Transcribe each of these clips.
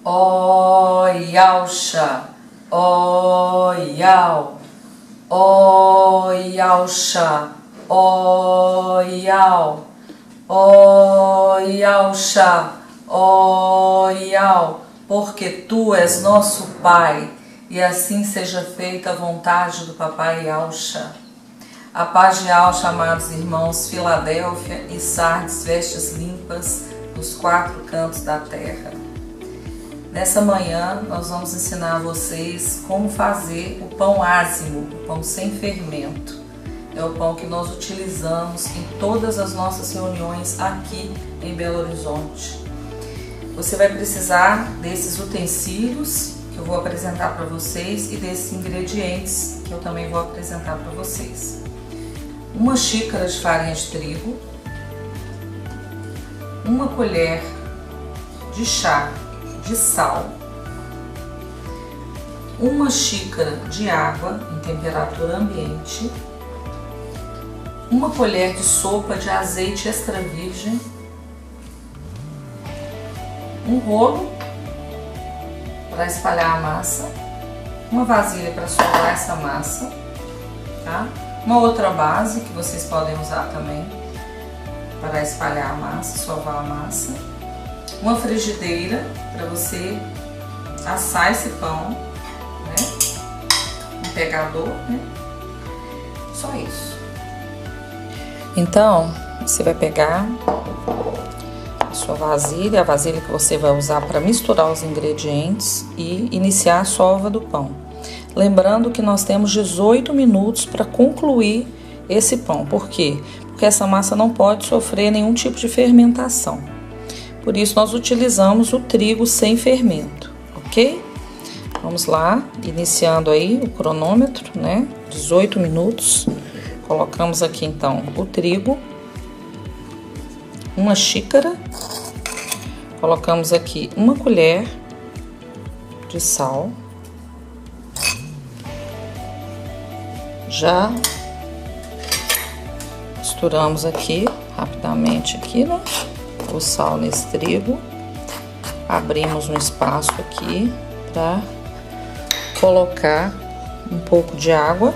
ó Yalcha, ó Yal, ó Yalcha, ó Yal, ó Yalcha, ó Yal, porque tu és nosso Pai, e assim seja feita a vontade do Papai Yalcha. A paz de Yalcha, amados irmãos, Filadélfia e Sardes, vestes limpas nos 4 cantos da terra. Nessa manhã nós vamos ensinar a vocês como fazer o pão ázimo, o pão sem fermento. É o pão que nós utilizamos em todas as nossas reuniões aqui em Belo Horizonte. Você vai precisar desses utensílios que eu vou apresentar para vocês e desses ingredientes que eu também vou apresentar para vocês. 1 xícara de farinha de trigo, 1 colher de chá de sal, 1 xícara de água em temperatura ambiente, 1 colher de sopa de azeite extra virgem, um rolo para espalhar a massa, uma vasilha para sovar essa massa, tá? Uma outra base que vocês podem usar também para espalhar a massa, sovar a massa, uma frigideira para você assar esse pão, né? Um pegador, né? Só isso. Então, você vai pegar a sua vasilha, a vasilha que você vai usar para misturar os ingredientes e iniciar a sova do pão. Lembrando que nós temos 18 minutos para concluir esse pão. Por quê? Porque essa massa não pode sofrer nenhum tipo de fermentação. Por isso nós utilizamos o trigo sem fermento, ok? Vamos lá, iniciando aí o cronômetro, né? 18 minutos. Colocamos aqui então o trigo, 1 xícara. Colocamos aqui 1 colher de sal. Já misturamos aqui rapidamente aqui, né? O sal nesse trigo. Abrimos um espaço aqui para colocar um pouco de água.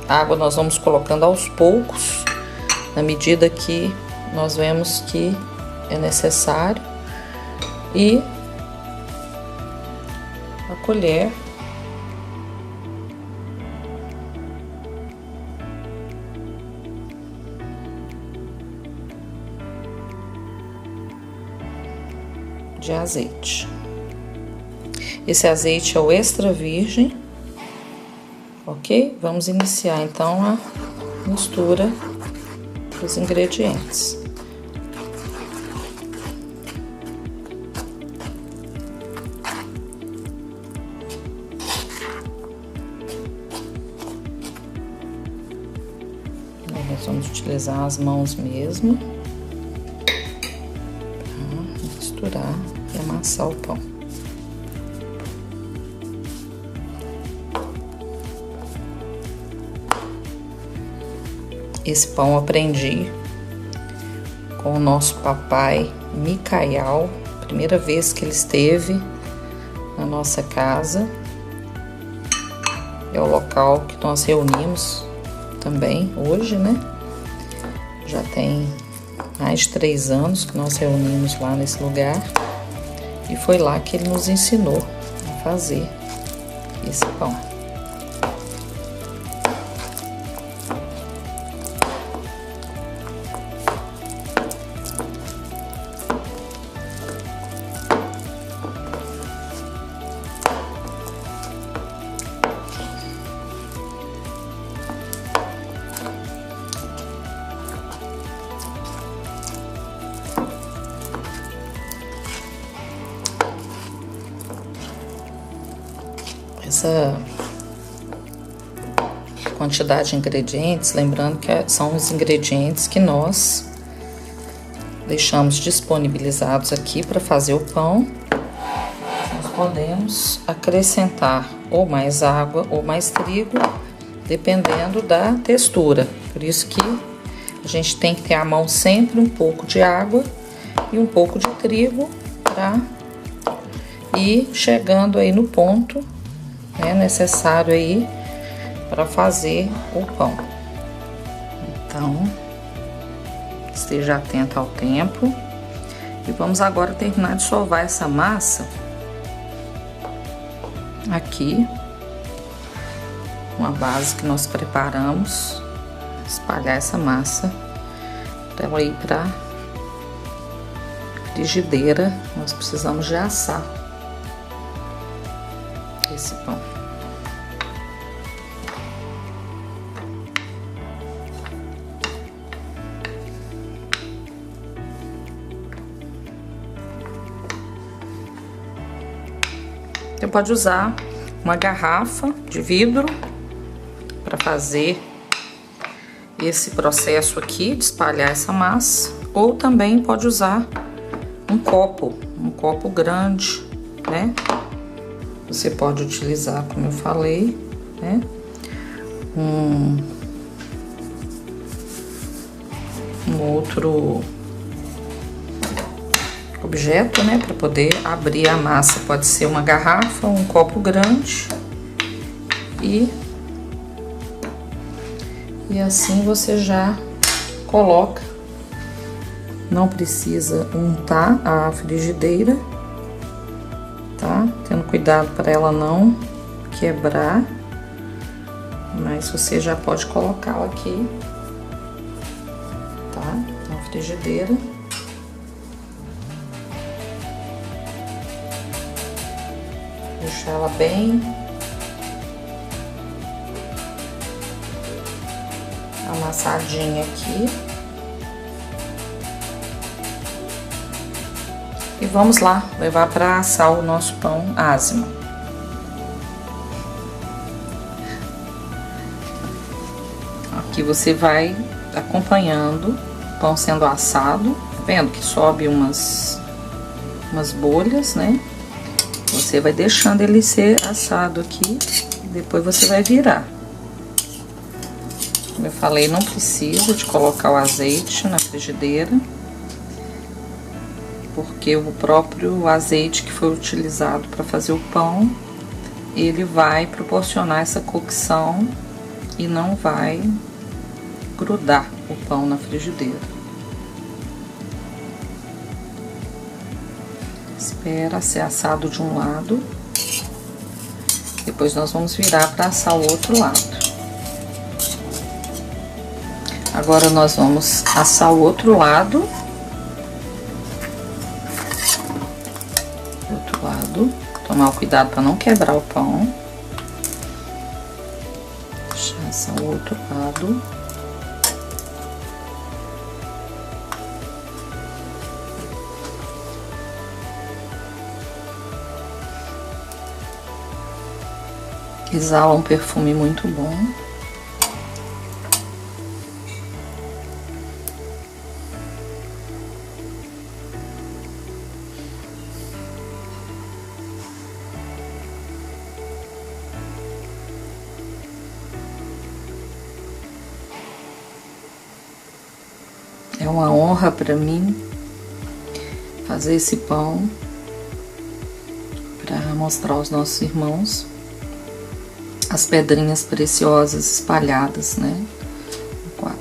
A água nós vamos colocando aos poucos, na medida que nós vemos que é necessário. E a colher de azeite. Esse azeite é o extra virgem, ok? Vamos iniciar então a mistura dos ingredientes. Nós vamos utilizar as mãos mesmo para misturar e amassar o pão. Esse pão eu aprendi com o nosso papai Micael, primeira vez que ele esteve na nossa casa. É o local que nós reunimos também hoje, né? Já tem mais de 3 anos que nós reunimos lá nesse lugar. E foi lá que ele nos ensinou a fazer esse pão. Essa quantidade de ingredientes, lembrando que são os ingredientes que nós deixamos disponibilizados aqui para fazer o pão. Nós podemos acrescentar ou mais água ou mais trigo, dependendo da textura. Por isso que a gente tem que ter à mão sempre um pouco de água e um pouco de trigo para ir chegando aí no ponto, né, necessário aí para fazer o pão. Então, esteja atento ao tempo. E vamos agora terminar de sovar essa massa aqui, uma base que nós preparamos, espalhar essa massa para ela ir para frigideira. Nós precisamos de assar esse pão. Você pode usar uma garrafa de vidro para fazer esse processo aqui de espalhar essa massa, ou também pode usar um copo grande, né? Você pode utilizar, como eu falei, né? Um outro objeto, né, para poder abrir a massa. Pode ser uma garrafa, um copo grande e assim você já coloca. Não precisa untar a frigideira, tá? Tendo cuidado para ela não quebrar, mas você já pode colocá-la aqui, tá? Na frigideira. Deixar ela bem amassadinha aqui. E vamos lá levar para assar o nosso pão ázimo. Aqui você vai acompanhando o pão sendo assado, vendo que sobe umas bolhas, né? Você vai deixando ele ser assado aqui, depois você vai virar. Como eu falei, não precisa de colocar o azeite na frigideira, porque o próprio azeite que foi utilizado para fazer o pão, ele vai proporcionar essa cocção e não vai grudar o pão na frigideira. Espera ser assado de um lado, depois nós vamos virar para assar o outro lado. Agora nós vamos assar o outro lado. Tomar cuidado para não quebrar o pão. Deixa assar o outro lado. Exala um perfume muito bom. É uma honra para mim fazer esse pão para mostrar aos nossos irmãos as pedrinhas preciosas espalhadas, né,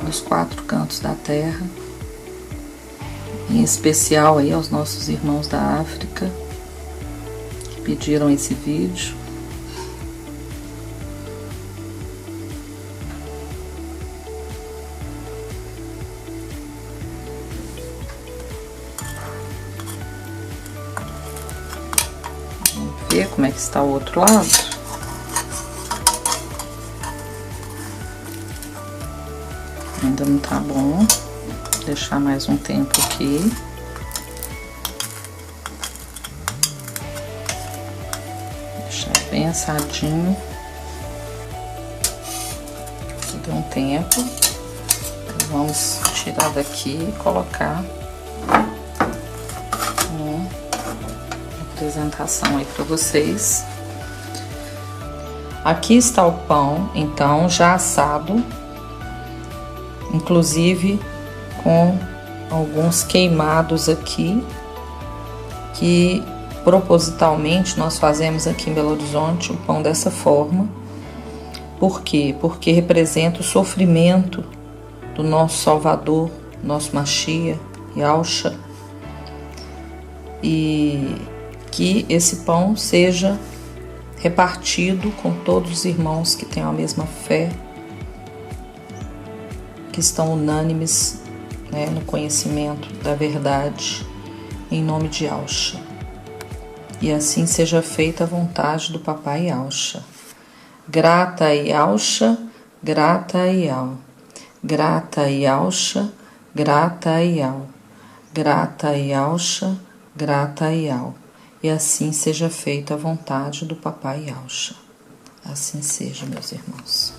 nos 4 cantos da terra, em especial aí aos nossos irmãos da África que pediram esse vídeo. Vamos ver como é que está o outro lado. Ainda não tá bom, vou deixar mais um tempo aqui. Deixar bem assadinho. Aqui deu um tempo. Então, vamos tirar daqui e colocar uma apresentação aí para vocês. Aqui está o pão, então, já assado. Inclusive com alguns queimados aqui, que propositalmente nós fazemos aqui em Belo Horizonte o pão dessa forma. Por quê? Porque representa o sofrimento do nosso Salvador, nosso Mashiach, Yahshua, e que esse pão seja repartido com todos os irmãos que têm a mesma fé, que estão unânimes, né, no conhecimento da verdade, em nome de Yahshua. E assim seja feita a vontade do Papai Yahshua. Grata a Yahshua, grata a Yah. Grata a Yahshua, grata a Yah. Grata a Yahshua, grata a Yah. E assim seja feita a vontade do Papai Yahshua. Assim seja, meus irmãos.